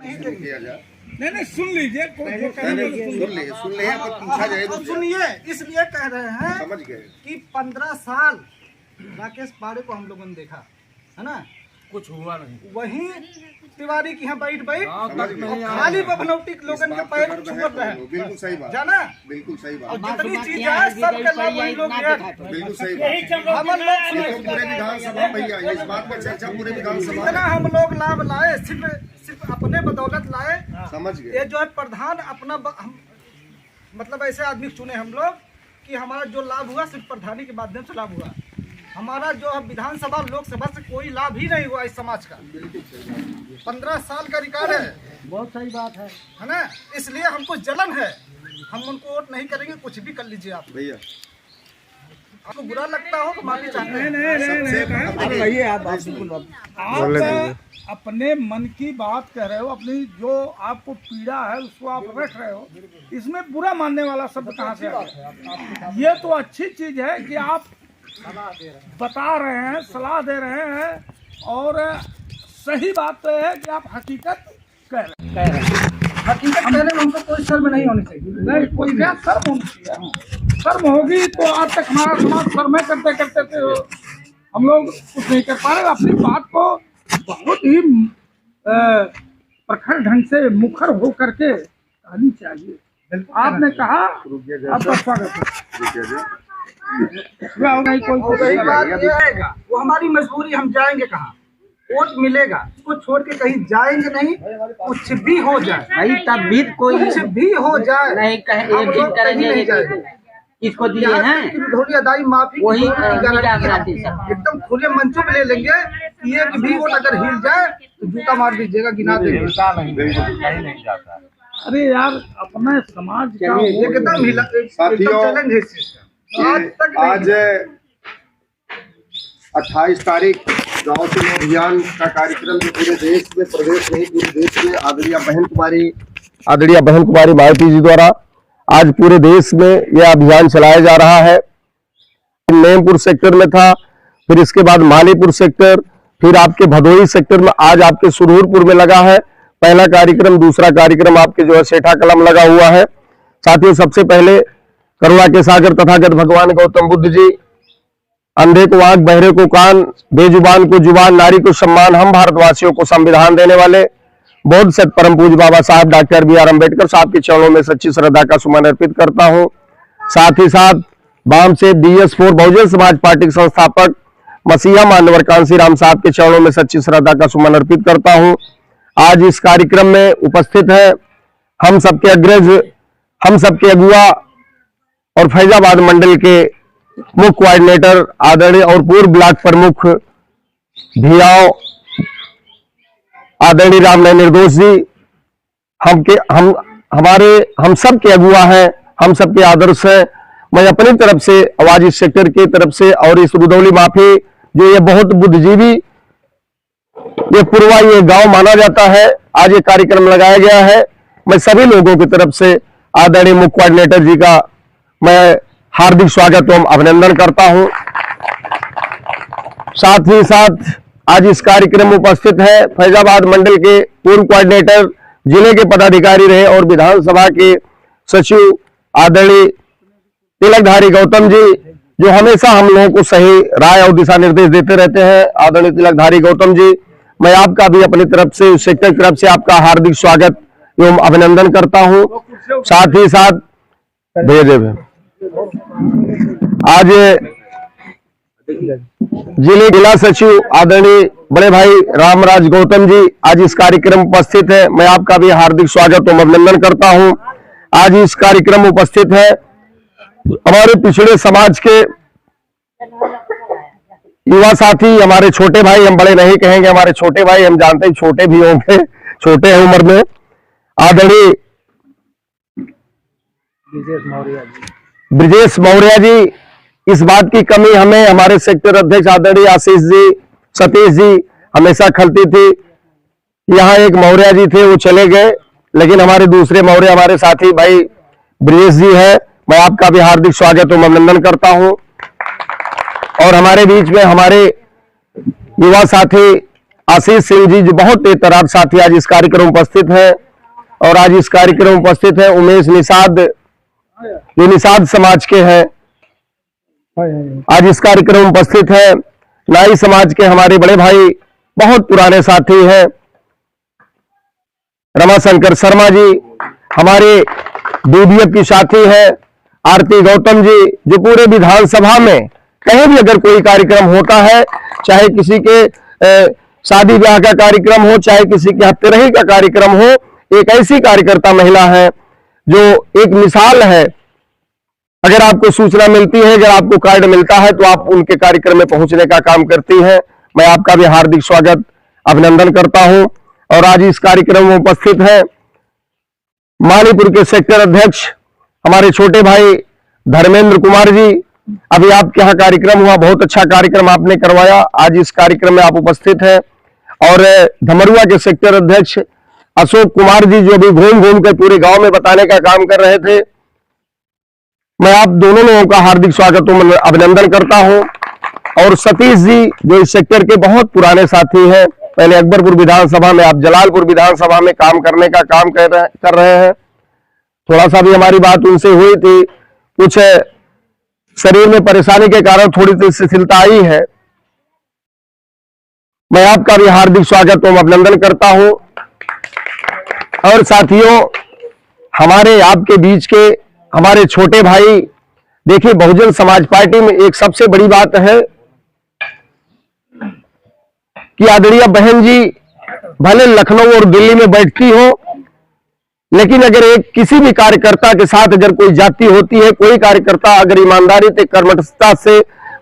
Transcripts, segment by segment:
किया जाए। नहीं सुन लीजिए, सुन लिए पर पूछा जाए तो सुनिए, इसलिए कह रहे हैं समझ गए कि 15 साल राकेश पाड़े को हम लोगों ने देखा है ना, कुछ हुआ नहीं। वही तिवारी की यहाँ बैठ समझ गए। खाली बबनौटी लोगन के पैर छुअत रहे। बिल्कुल सही बात, जाना, बिल्कुल सही और बात, जितनी चीज है सबके लाभ वही लोग हैं। बिल्कुल सही बात। हम लोग ये तो पूरे विधानसभा भैया इस बात पर चर्चा पूरे विधानसभा इतना हम लोग लाभ लाए, सिर्फ अपने बदौलत लाए। समझ ये गए। जो है प्रधान अपना मतलब ऐसे आदमी चुने हम लोग कि हमारा जो लाभ हुआ सिर्फ प्रधानी के माध्यम से लाभ हुआ। हमारा जो है विधानसभा लोकसभा से कोई लाभ ही नहीं हुआ इस समाज का। 15 साल का रिकॉर्ड है। बहुत सही बात है ना, इसलिए हमको जलन है। हम उनको वोट नहीं करेंगे, कुछ भी कर लीजिए आप। भैया आपको बुरा लगता हो तो माफी चाहते हैं। आप अपने मन की बात कह रहे हो, अपनी जो आपको पीड़ा है उसको आप रख रहे हो, इसमें बुरा मानने वाला शब्द कहाँ से आ गया? ये तो अच्छी चीज है कि आप बता रहे हैं, सलाह दे रहे हैं, और सही बात तो है कि आप हकीकत कह रहे हैं। हकीकत कहने में हमको कोई शर्म नहीं होनी चाहिए। नहीं, कोई क्या शर्म होनी चाहिए? शर्म होगी तो आज तक हमारा समाज शर्में करते करते थे, हम लोग कुछ नहीं कर पा रहे। अपनी बात को बहुत ही प्रखर ढंग से मुखर हो करके कहनी चाहिए। आपने कहा, आपका स्वागत है। कोई बात ये है, वो हमारी मजबूरी, हम जाएंगे कहाँ? वोट मिलेगा, उसको छोड़ के कहीं जाएंगे नहीं। कुछ भी हो जाए भाई, तब भी कोई कुछ भी हो जाए नहीं कहे, हम एक लोग दिन करेंगे, कहीं नहीं जाएंगे। इसको दिए हैं धोनी अदाई माफी की वही गारंटी एकदम खुले मंचों पे ले लेंगे। एक भी वोट अगर हिल जाए तो जूता मार दीजिएगा, गिना देंगे। अरे यार, अपने समाज का एकदम हिला, साथियों, चैलेंज है इस चीज का। आज तक आज 28 तारीख गांव चुनाव अभियान का कार्यक्रम जो पूरे देश में, प्रदेश नहीं पूरे देश में आदरणीय बहन कुमारी मायावती जी द्वारा आज पूरे देश में यह अभियान चलाया जा रहा है। नेमपुर सेक्टर में था, फिर इसके बाद मालीपुर सेक्टर, फिर आपके भदोही सेक्टर में, आज आपके सुरहुरपुर में लगा है पहला कार्यक्रम। दूसरा कार्यक्रम आपके जो है सेठा कलम लगा हुआ है। साथियों, सबसे पहले करुणा के सागर तथागत भगवान गौतम बुद्ध जी, अंधे को आंख, बहरे को कान, बेजुबान को जुबान, नारी को सम्मान, हम भारतवासियों को संविधान देने वाले बौद्ध सत परम पूज्य बाबा साहब डॉक्टर बी आर अम्बेडकर साहब के चरणों में सच्ची श्रद्धा का सुमन अर्पित करता हूं। साथ ही साथ वाम से BS4 बहुजन समाज पार्टी के संस्थापक मसीहा मान्यवर कांसी राम साहब के चरणों में सच्ची श्रद्धा का सुमन अर्पित करता हूं। आज इस कार्यक्रम में उपस्थित है हम सबके अग्रज, हम सबके अगुआ और फैजाबाद मंडल के मुख्य कोऑर्डिनेटर आदरणीय और पूर्व ब्लॉक प्रमुख भियाव आदरणीय रामनारायण निर्दोष जी, हम सब के अगुआ हैं, हम सब के आदर्श हैं। मैं अपनी तरफ से आवाज इस सेक्टर की तरफ से और इस रुदौली माफी जो ये बहुत बुद्धिजीवी ये पूर्वा ये गांव माना जाता है, आज ये कार्यक्रम लगाया गया है। मैं सभी लोगों की तरफ से आदरणीय मुख्य कोऑर्डिनेटर जी का मैं हार्दिक स्वागत एवं अभिनंदन करता हूं। साथ ही साथ आज इस कार्यक्रम में उपस्थित है फैजाबाद मंडल के पूर्व कोऑर्डिनेटर, जिले के पदाधिकारी रहे और विधानसभा के सचिव आदरणीय तिलकधारी गौतम जी, जो हमेशा हम लोगों को सही राय और दिशा निर्देश देते रहते हैं। आदरणीय तिलकधारी गौतम जी, मैं आपका भी अपनी तरफ से, सेक्टर की तरफ से आपका हार्दिक स्वागत एवं अभिनंदन करता हूं। साथ ही साथ आज जिला सचिव आदरणीय बड़े भाई रामराज गौतम जी आज इस कार्यक्रम में उपस्थित है। मैं आपका भी हार्दिक स्वागत एवं अभिनंदन करता हूं। आज इस कार्यक्रम में उपस्थित है हमारे पिछड़े समाज के युवा साथी, हमारे छोटे भाई, हम बड़े नहीं कहेंगे, हमारे छोटे भाई, हम जानते हैं छोटे भी होंगे, छोटे हैं उम्र में, आदरणीय ब्रिजेश मौर्य जी। इस बात की कमी हमें हमारे सेक्टर अध्यक्ष आदरणीय आशीष जी, सतीश जी हमेशा खलती थी। यहाँ एक मौर्य जी थे, वो चले गए, लेकिन हमारे दूसरे मौर्य हमारे साथी भाई ब्रिजेश जी है। मैं आपका भी हार्दिक स्वागत एवं अभिनंदन करता हूं। और हमारे बीच में हमारे युवा साथी आशीष सिंह जी जो बहुत तेज तरार साथी आज इस कार्यक्रम में उपस्थित है। और आज इस कार्यक्रम में उपस्थित है उमेश निषाद जो निषाद समाज के हैं। आज इस कार्यक्रम में उपस्थित है नाई समाज के हमारे बड़े भाई बहुत पुराने साथी हैं रमाशंकर शर्मा जी, हमारे बीडीएफ की साथी है आरती गौतम जी, जो पूरे विधानसभा में कहीं भी अगर कोई कार्यक्रम होता है, चाहे किसी के शादी ब्याह का कार्यक्रम हो, चाहे किसी की हत्यारही का कार्यक्रम हो, एक ऐसी कार्यकर्ता महिला है जो एक मिसाल है। अगर आपको सूचना मिलती है, अगर आपको कार्ड मिलता है तो आप उनके कार्यक्रम में पहुंचने का काम करती हैं। मैं आपका भी हार्दिक स्वागत अभिनंदन करता हूं। और आज इस कार्यक्रम में उपस्थित है मानीपुर के सेक्टर अध्यक्ष हमारे छोटे भाई धर्मेंद्र कुमार जी। अभी आपके यहाँ कार्यक्रम हुआ, बहुत अच्छा कार्यक्रम आपने करवाया, आज इस कार्यक्रम में आप उपस्थित हैं। और धमरुआ के सेक्टर अध्यक्ष अशोक कुमार जी जो भी घूम घूम कर पूरे गांव में बताने का काम कर रहे थे। मैं आप दोनों लोगों का हार्दिक स्वागत अभिनंदन करता हूं। और सतीश जी जो इस सेक्टर के बहुत पुराने साथी हैं, पहले अकबरपुर विधानसभा में, आप जलालपुर विधानसभा में काम करने का काम कर रहे हैं। थोड़ा सा भी हमारी बात उनसे हुई थी, कुछ शरीर में परेशानी के कारण थोड़ी सी शिथिलता आई है। मैं आपका भी हार्दिक स्वागत एवं अभिनंदन करता हूं। और साथियों, हमारे आपके बीच के हमारे छोटे भाई, देखिए बहुजन समाज पार्टी में एक सबसे बड़ी बात है कि आदरणीय बहन जी भले लखनऊ और दिल्ली में बैठती हो, लेकिन अगर एक किसी भी कार्यकर्ता के साथ अगर कोई जाति होती है, कोई कार्यकर्ता अगर ईमानदारी से कर्मठता से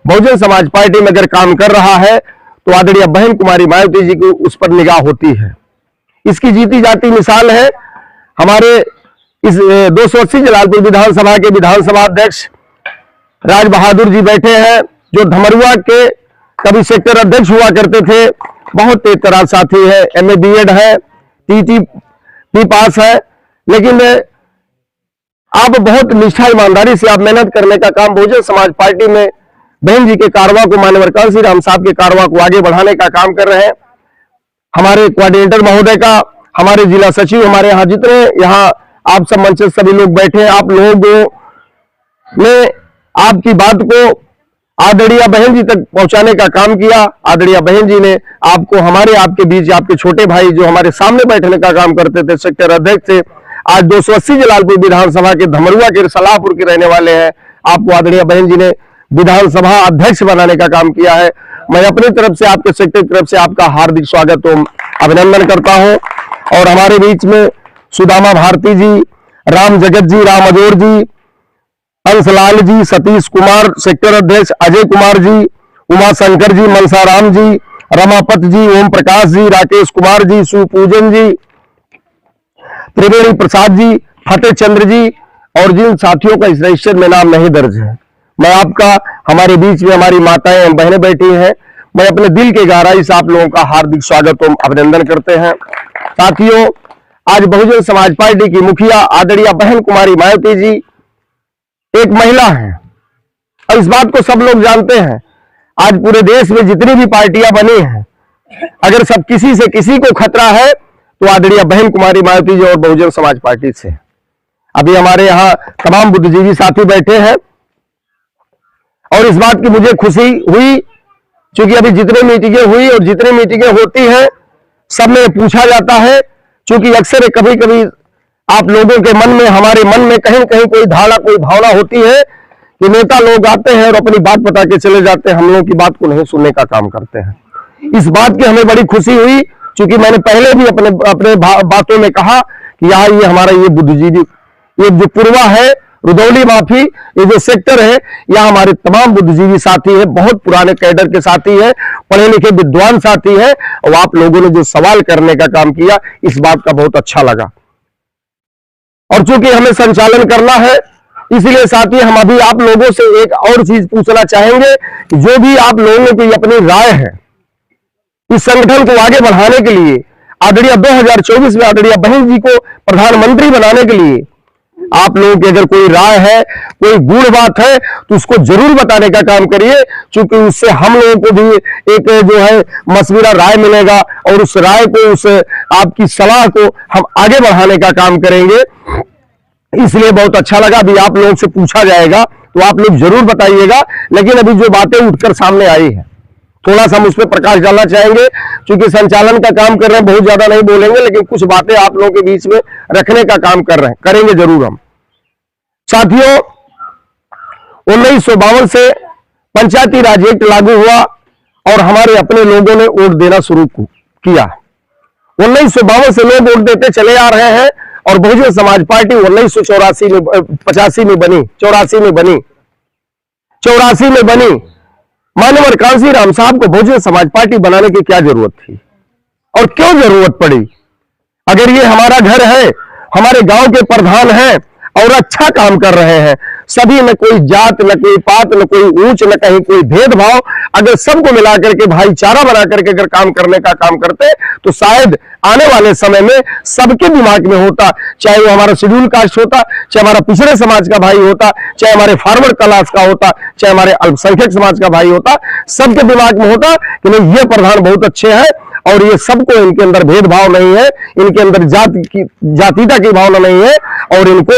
बहुजन समाज पार्टी में अगर काम कर रहा है तो आदरणीय बहन कुमारी मायावती जी की उस पर निगाह होती है। इसकी जीती जाती मिसाल है हमारे इस 280 जलालपुर विधानसभा के विधानसभा अध्यक्ष राज बहादुर जी बैठे हैं, जो धमरुआ के कभी सेक्टर अध्यक्ष हुआ करते थे, बहुत तेज तरार साथी है, MA BEd है, TTP पास है, लेकिन आप बहुत निष्ठा ईमानदारी से आप मेहनत करने का काम बहुजन समाज पार्टी में बहन जी के कारवा को, माननीय कांसी राम साहब के कारवा को आगे बढ़ाने का काम कर रहे हैं। हमारे कोऑर्डिनेटर महोदय का, हमारे जिला सचिव, हमारे यहाँ जितने यहाँ आप सब मंच सभी लोग बैठे हैं, आप लोगों ने आपकी बात को आदरणीय बहन जी तक पहुंचाने का काम किया। आदरणीय बहन जी ने आपको हमारे आपके बीच आपके छोटे भाई जो हमारे सामने बैठने का काम करते थे, सेक्टर अध्यक्ष थे, आज 280 जलालपुर विधानसभा के धमरुआ के सलाहपुर के रहने वाले हैं, आपको आदरणीय बहन जी ने विधानसभा अध्यक्ष बनाने का काम किया है। मैं अपनी तरफ से, आपके सेक्टर की तरफ से आपका हार्दिक स्वागत एवं अभिनंदन करता हूं। और हमारे बीच में सुदामा भारती जी, राम जगत जी, राम अजोर जी, हंसलाल जी, सतीश कुमार सेक्टर अध्यक्ष, अजय कुमार जी, उमा शंकर जी, मनसाराम जी, रमापत जी, ओम प्रकाश जी, राकेश कुमार जी, सुपूजन जी, त्रिवेणी प्रसाद जी, फतेह चंद्र जी, और जिन साथियों का इस रजिस्टर में नाम नहीं दर्ज है, मैं आपका, हमारे बीच में हमारी माताएं एवं बहनें बैठी हैं, मैं अपने दिल के गहराई से आप लोगों का हार्दिक स्वागत एवं अभिनंदन करते हैं। साथियों, आज बहुजन समाज पार्टी की मुखिया आदरणीय बहन कुमारी मायावती जी एक महिला है, और इस बात को सब लोग जानते हैं। आज पूरे देश में जितनी भी पार्टियां बनी हैं, अगर सब किसी से किसी को खतरा है तो आदरणीय बहन कुमारी मायावती जी और बहुजन समाज पार्टी से। अभी हमारे यहाँ तमाम बुद्धिजीवी साथी बैठे हैं, और इस बात की मुझे खुशी हुई, क्योंकि अभी जितनी मीटिंगें हुई और जितनी मीटिंगें होती हैं, सब में पूछा जाता है, क्योंकि अक्सर कभी कभी आप लोगों के मन में, हमारे मन में कहीं कहीं कोई धारणा, कोई भावना होती है कि नेता लोग आते हैं और अपनी बात बता के चले जाते हैं, हम लोगों की बात को नहीं सुनने का काम करते हैं। इस बात की हमें बड़ी खुशी हुई, क्योंकि मैंने पहले भी अपने बातों में कहा कि यार ये हमारा ये बुद्धिजीवी, ये जो पूर्वा है, रुदौली माफी, ये जो सेक्टर है, यहाँ हमारे तमाम बुद्धिजीवी साथी है, बहुत पुराने कैडर के साथी है, पढ़े लिखे विद्वान साथी है, और आप लोगों ने जो सवाल करने का काम किया, इस बात का बहुत अच्छा लगा। और चूंकि हमें संचालन करना है, इसलिए साथी हम अभी आप लोगों से एक और चीज पूछना चाहेंगे, जो भी आप लोगों की अपनी राय है इस संगठन को आगे बढ़ाने के लिए, आदरणीय 2024 में आदरणीय बहन जी को प्रधानमंत्री बनाने के लिए आप लोगों की अगर कोई राय है, कोई गूढ़ बात है, तो उसको जरूर बताने का काम करिए, क्योंकि उससे हम लोगों को भी एक जो है मशविरा राय मिलेगा और उस राय को, उस आपकी सलाह को हम आगे बढ़ाने का काम करेंगे। इसलिए बहुत अच्छा लगा। अभी आप लोगों से पूछा जाएगा तो आप लोग जरूर बताइएगा, लेकिन अभी जो बातें उठकर सामने आई है थोड़ा सा हम उस पर प्रकाश डालना चाहेंगे, क्योंकि संचालन का काम कर रहे हैं, बहुत ज्यादा नहीं बोलेंगे, लेकिन कुछ बातें आप लोगों के बीच में रखने का काम कर रहे हैं, करेंगे जरूर हम। साथियों, 1952 से पंचायती राज एक्ट लागू हुआ और हमारे अपने लोगों ने वोट देना शुरू किया। 1952 से लोग वोट देते चले आ रहे हैं और बहुजन समाज पार्टी 1984 में बनी, 84 में बनी। माननीय कांसी राम साहब को बहुजन समाज पार्टी बनाने की क्या जरूरत थी और क्यों जरूरत पड़ी? अगर ये हमारा घर है, हमारे गांव के प्रधान हैं और अच्छा काम कर रहे हैं, सभी न कोई जात, न कोई पात, न कोई ऊंच, न कहीं कोई भेदभाव, अगर सबको मिलाकर के भाईचारा बना करके अगर काम करने का काम करते तो शायद आने वाले समय में सबके दिमाग में होता, चाहे वो हमारा शेड्यूल कास्ट होता, चाहे हमारा पिछड़े समाज का भाई होता, चाहे हमारे फॉरवर्ड क्लास का होता, चाहे हमारे अल्पसंख्यक समाज का भाई होता, सबके दिमाग में होता कि नहीं, ये प्रधान बहुत अच्छे हैं और ये सबको, इनके अंदर भेदभाव नहीं है, इनके अंदर जातीयता की भावना नहीं है और इनको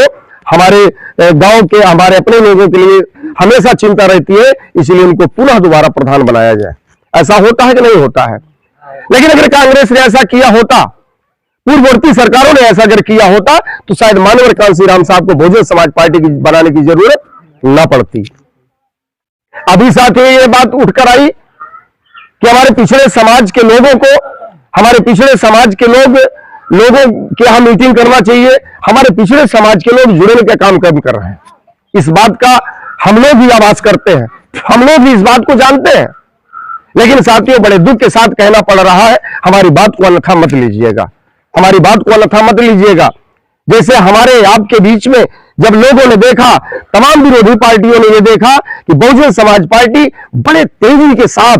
हमारे गांव के, हमारे अपने लोगों के लिए हमेशा चिंता रहती है, इसलिए इनको पुनः दोबारा प्रधान बनाया जाए। ऐसा होता है कि नहीं होता है? लेकिन अगर कांग्रेस ने ऐसा किया होता, पूर्ववर्ती सरकारों ने ऐसा अगर किया होता, तो शायद माननीय कांसी राम साहब को बहुजन समाज पार्टी की बनाने की जरूरत न पड़ती। अभी साथियों ये बात उठकर आई कि हमारे पिछड़े समाज के लोगों को, हमारे पिछड़े समाज के लोगों के यहाँ मीटिंग करना चाहिए, हमारे पिछड़े समाज के लोग जुड़ने का काम कर रहे हैं। इस बात का हम लोग भी आभास करते हैं, हम लोग भी इस बात को जानते हैं, लेकिन साथियों बड़े दुख के साथ कहना पड़ रहा है, हमारी बात को अन्यथा मत लीजिएगा, हमारी बात को अन्यथा मत लीजिएगा। जैसे हमारे आपके बीच में जब लोगों ने देखा, तमाम विरोधी पार्टियों ने यह देखा कि बहुजन समाज पार्टी बड़े तेजी के साथ,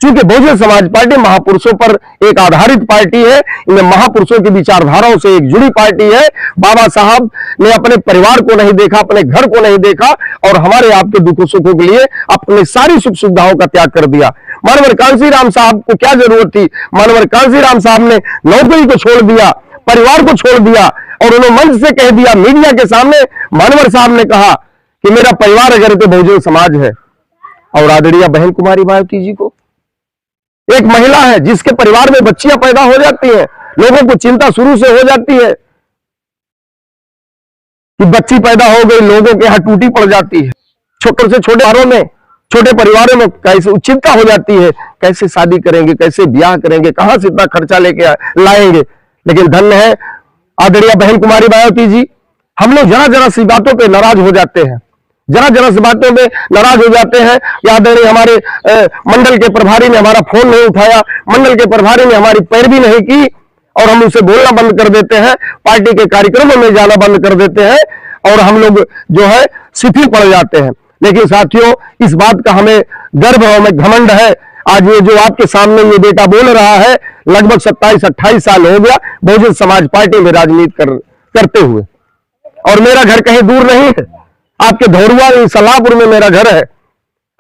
चूंकि बहुजन समाज पार्टी महापुरुषों पर एक आधारित पार्टी है, इनमें महापुरुषों की विचारधाराओं से एक जुड़ी पार्टी है। बाबा साहब ने अपने परिवार को नहीं देखा, अपने घर को नहीं देखा और हमारे आपके दुखों सुखों के लिए अपनी सारी सुख सुविधाओं का त्याग कर दिया। माननीय कांसी राम साहब को क्या जरूरत थी? माननीय कांसी राम साहब ने नौकरी को छोड़ दिया, परिवार को छोड़ दिया और उन्होंने मंच से कह दिया, मीडिया के सामने माननीय साहब ने कहा कि मेरा परिवार अगर तो बहुजन समाज है। और आदरणीय बहन कुमारी मायावती जी को, एक महिला है जिसके परिवार में बच्चियां पैदा हो जाती हैं, लोगों को चिंता शुरू से हो जाती है कि बच्ची पैदा हो गई, लोगों के यहाँ टूटी पड़ जाती है, छोटे से छोटे परिवारों में कैसे चिंता हो जाती है, कैसे शादी करेंगे, कैसे ब्याह करेंगे, कहां से इतना खर्चा लेके लाएंगे। लेकिन धन्य है आदरणीय बहन कुमारी मायावती जी, हम लोग जरा सी बातों पे नाराज हो जाते हैं, जरा सी बातों में नाराज हो जाते हैं। याद है हमारे मंडल के प्रभारी ने हमारा फोन नहीं उठाया, मंडल के प्रभारी ने हमारी पैरवी नहीं की और हम उसे बोलना बंद कर देते हैं, पार्टी के कार्यक्रमों में जाना बंद कर देते हैं और हम लोग जो है शिथिल पड़ जाते हैं। लेकिन साथियों इस बात का हमें गर्व और हमें घमंड है, आज ये जो आपके सामने ये बेटा बोल रहा है, लगभग 27-28 साल हो गया बहुजन समाज पार्टी में राजनीति करते हुए, और मेरा घर कहीं दूर नहीं है, आपके धौरुआ सलाहपुर में मेरा घर है।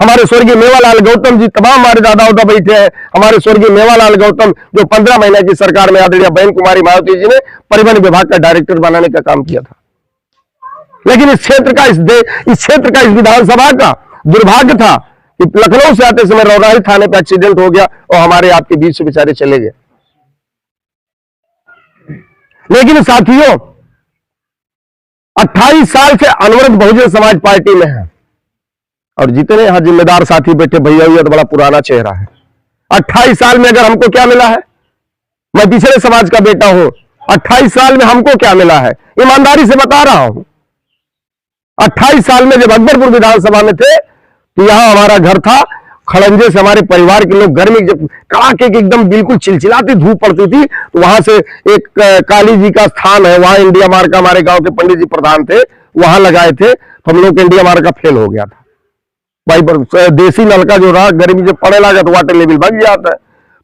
हमारे स्वर्गीय मेवालाल गौतम जी, तमाम हमारे दादा उदा बैठे हैं, हमारे स्वर्गीय मेवालाल गौतम जो 15 महीने की सरकार में आदरणीय बहन कुमारी मायावती जी ने परिवहन विभाग का डायरेक्टर बनाने का काम किया था। लेकिन इस क्षेत्र का, इस विधानसभा का दुर्भाग्य था कि लखनऊ से आते समय रौनाही थाने पर एक्सीडेंट हो गया और हमारे आपके बीच से बेचारे चले गए। लेकिन साथियों 28 साल से अनवरत बहुजन समाज पार्टी में है और जितने यहां जिम्मेदार साथी बैठे भैया हुआ तो बड़ा पुराना चेहरा है। 28 साल में अगर हमको क्या मिला है, मैं पिछड़े समाज का बेटा हूं, 28 साल में हमको क्या मिला है, ईमानदारी से बता रहा हूं। 28 साल में जब अकबरपुर विधानसभा में थे तो यहां हमारा घर था, खड़ंजे से हमारे परिवार के लोग गर्मी जब कड़ाके की एकदम बिल्कुल चिलचिलाती धूप पड़ती थी तो वहां से एक काली जी का स्थान है, वहां इंडिया मार्ग का हमारे गांव के पंडित जी प्रधान थे, वहां लगाए थे तो हम लोग इंडिया मार्ग का फेल हो गया था भाई, देसी नलका जो रहा गर्मी जब पड़े लगा तो वाटर लेवल बढ़ जाता है,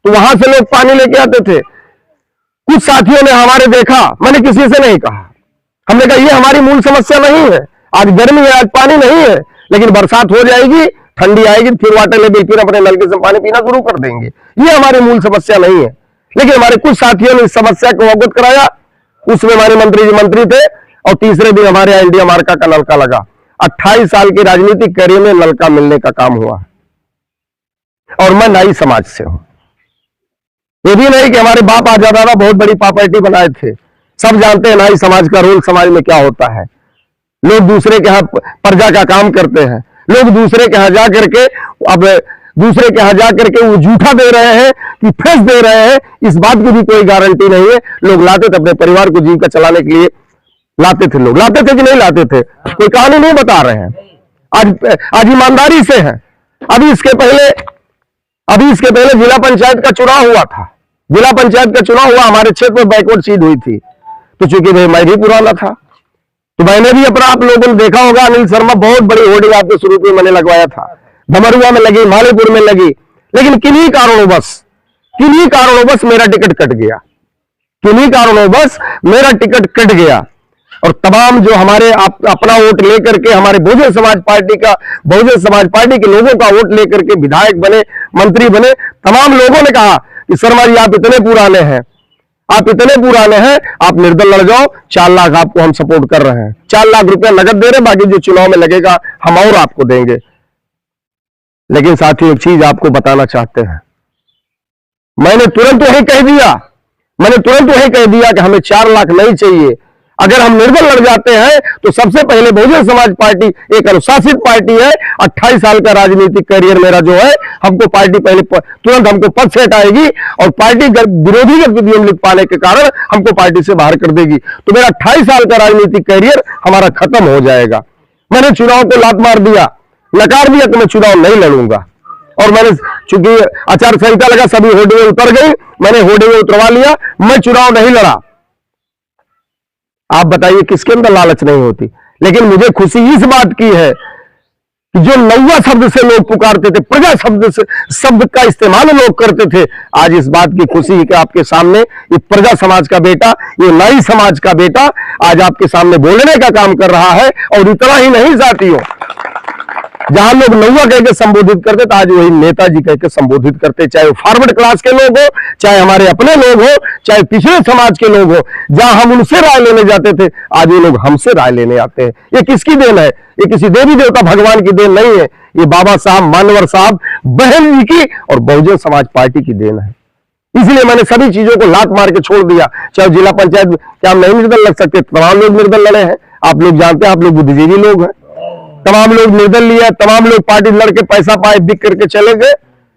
तो वहां से लोग पानी लेके आते थे। कुछ साथियों ने हमारे देखा, मैंने किसी से नहीं कहा, हमने कहा ये हमारी मूल समस्या नहीं है, आज गर्मी है, आज पानी नहीं है, लेकिन बरसात हो जाएगी, ठंडी आएगी, फिर वाटर लेवल फिर अपने नलके से पानी पीना शुरू कर देंगे। ये हमारी मूल समस्या नहीं है। लेकिन हमारे कुछ साथियों ने इस समस्या को अवगत कराया, उसमें हमारे मंत्री जी मंत्री थे और तीसरे दिन हमारे इंडिया मार्का का नलका लगा। 28 साल के राजनीतिक करियर में नलका मिलने का काम हुआ और मैं नाई समाज से हूं। ये भी नहीं कि हमारे बाप आजादादा बहुत बड़ी प्रॉपर्टी बनाए थे, सब जानते हैं नाई समाज का रोल समाज में क्या होता है। लोग दूसरे के यहाँ प्रजा का काम करते हैं, लोग दूसरे के यहाँ जा करके अब दूसरे के यहाँ जा करके वो झूठा दे रहे हैं कि फेस दे रहे हैं, इस बात की भी कोई गारंटी नहीं है। लोग लाते थे अपने परिवार को जीविका चलाने के लिए, लाते थे, लोग लाते थे कि नहीं लाते थे, कोई कहानी नहीं बता रहे हैं। आज ईमानदारी से है। अभी इसके पहले जिला पंचायत का चुनाव हुआ था, जिला पंचायत का चुनाव हुआ, हमारे क्षेत्र में बैकवर्ड सीट हुई थी, तो चूंकि भाई मैं भी पुराना था तो मैंने भी अपना, आप लोगों ने देखा होगा, अनिल शर्मा बहुत बड़ी होर्डिंग आपके शुरू में मैंने लगवाया था, धमरुआ में लगी, मालेपुर में लगी, लेकिन किन्हीं कारणों बस मेरा टिकट कट गया, किन्हीं कारणों बस मेरा टिकट कट गया। और तमाम जो हमारे अपना वोट लेकर के हमारे बहुजन समाज पार्टी के लोगों का वोट लेकर के विधायक बने, मंत्री बने, तमाम लोगों ने कहा कि शर्मा जी आप इतने पुराने हैं, आप निर्दल लड़ जाओ, 4 लाख आपको हम सपोर्ट कर रहे हैं, 4 लाख रुपया नगद दे रहे हैं, बाकी जो चुनाव में लगेगा हम और आपको देंगे। लेकिन साथियों एक चीज आपको बताना चाहते हैं, मैंने तुरंत वही कह दिया कि हमें 4 लाख नहीं चाहिए। अगर हम निर्दल लड़ जाते हैं तो सबसे पहले बहुजन समाज पार्टी एक अनुशासित पार्टी है। 28 साल का राजनीतिक करियर मेरा जो है, हमको पार्टी पहले तुरंत हमको पद से हटाएगी और पार्टी विरोधी गतिविधियों लिख पाने के कारण हमको पार्टी से बाहर कर देगी, तो मेरा 28 साल का राजनीतिक करियर हमारा खत्म हो जाएगा। मैंने चुनाव को लात मार दिया, नकार दिया कि मैं चुनाव नहीं लड़ूंगा, और मैंने चूंकि आचार संहिता लगा, सभी होर्डिंगें उतर गई, मैंने होर्डिंगें उतरवा लिया, मैं चुनाव नहीं लड़ा। आप बताइए किसके अंदर लालच नहीं होती। लेकिन मुझे खुशी इस बात की है कि जो नौवा शब्द से लोग पुकारते थे, प्रजा शब्द का इस्तेमाल लोग करते थे, आज इस बात की खुशी है कि आपके सामने ये प्रजा समाज का बेटा, ये नाई समाज का बेटा आज आपके सामने बोलने का काम कर रहा है। और इतना ही नहीं साथियों, जहां लोग नौवा कह के संबोधित करते थे, आज वही नेताजी कह के संबोधित करते, चाहे वो फॉरवर्ड क्लास के लोग हो, चाहे हमारे अपने लोग हो, चाहे पिछड़े समाज के लोग हो। जहां हम उनसे राय लेने जाते थे, आज वो लोग हमसे राय लेने आते हैं। ये किसकी देन है? ये किसी देवी देवता भगवान की देन नहीं है, ये बाबा साहब मानवर साहब बहन जी की और बहुजन समाज पार्टी की देन है। इसलिए मैंने सभी चीजों को लात मार के छोड़ दिया। चाहे जिला पंचायत में क्या हम नहीं निर्दल लड़ सकते? तमाम लोग निर्दल लड़े हैं, आप लोग जानते हैं, आप लोग बुद्धिजीवी लोग हैं, तमाम लोग निर्दल लिया, तमाम लोग पार्टी लड़के पैसा पाए बिक करके चले गए।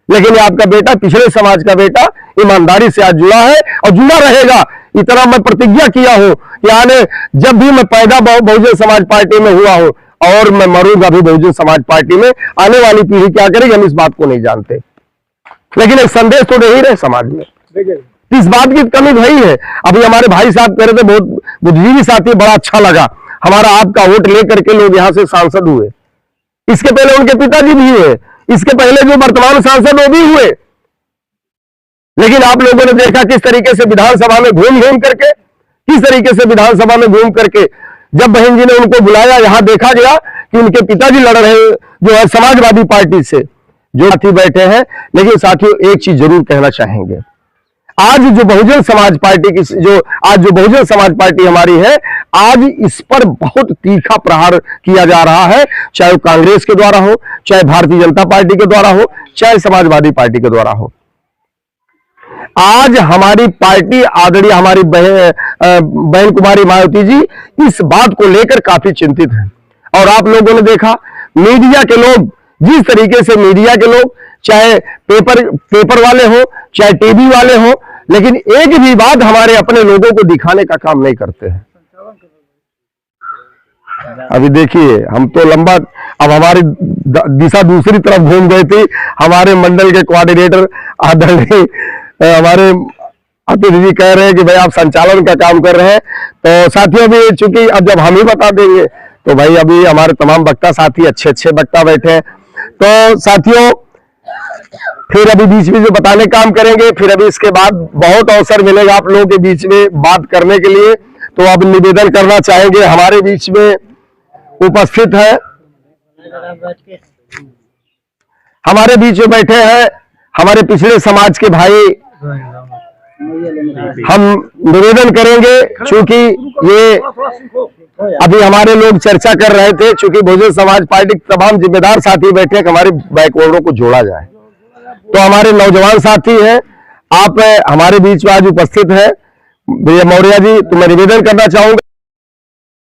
लेकिन आपका बेटा, पिछड़े समाज का बेटा, ईमानदारी से आज जुड़ा है और जुड़ा रहेगा। इतना मैं प्रतिज्ञा किया हूं कि आने जब भी मैं पैदा बहुजन समाज पार्टी में हुआ हूं और मैं मरूंगा भी बहुजन समाज पार्टी में, आने वाली पीढ़ी क्या करेगी हम इस बात को नहीं जानते, लेकिन एक संदेश तो दे ही रहे समाज में। इस बात की कमी वही है। अभी हमारे भाई साहब कह रहे थे, बहुत बुद्धिजीवी साथी, बड़ा अच्छा लगा, हमारा आपका वोट लेकर के लोग यहां से सांसद हुए। इसके पहले उनके पिताजी भी हुए, इसके पहले जो वर्तमान सांसद वो भी हुए। लेकिन आप लोगों ने देखा किस तरीके से विधानसभा में घूम करके जब बहन जी ने उनको बुलाया, यहां देखा गया कि उनके पिताजी लड़ रहे जो है समाजवादी पार्टी से, जो साथी बैठे हैं। लेकिन साथियों एक चीज जरूर कहना चाहेंगे, आज जो बहुजन समाज पार्टी हमारी है, आज इस पर बहुत तीखा प्रहार किया जा रहा है, चाहे वो कांग्रेस के द्वारा हो, चाहे भारतीय जनता पार्टी के द्वारा हो, चाहे समाजवादी पार्टी के द्वारा हो। आज हमारी पार्टी आदरणीय हमारी बहन कुमारी मायावती जी इस बात को लेकर काफी चिंतित हैं। और आप लोगों ने देखा मीडिया के लोग, जिस तरीके से मीडिया के लोग, चाहे पेपर वाले हो, चाहे टीवी वाले हो, लेकिन एक भी बात हमारे अपने लोगों को दिखाने का काम नहीं करते हैं। अभी देखिए, हम तो लंबा, अब हमारी दिशा दूसरी तरफ घूम गई थी। हमारे मंडल के कोऑर्डिनेटर आदरणीय हमारे अतिथि जी कह रहे हैं कि भाई आप संचालन का काम कर रहे हैं। तो साथियों, अभी चूंकि अब जब हम ही बता देंगे तो भाई अभी हमारे तमाम वक्ता साथी अच्छे वक्ता बैठे हैं, तो साथियों फिर अभी बीच में जो बताने काम करेंगे, फिर अभी इसके बाद बहुत अवसर मिलेगा आप लोगों के बीच में बात करने के लिए। तो अब निवेदन करना चाहेंगे, हमारे बीच में उपस्थित है, हमारे बीच में बैठे हैं हमारे पिछड़े समाज के भाई। हम निवेदन करेंगे, चूंकि ये अभी हमारे लोग चर्चा कर रहे थे, चूंकि बहुजन समाज पार्टी के तमाम जिम्मेदार साथी बैठे हैं कि हमारे बैकवर्डों को जोड़ा जाए, तो हमारे नौजवान साथी हैं, आप हमारे बीच में आज उपस्थित है भैया मौर्य जी, तो मैं निवेदन करना चाहूंगा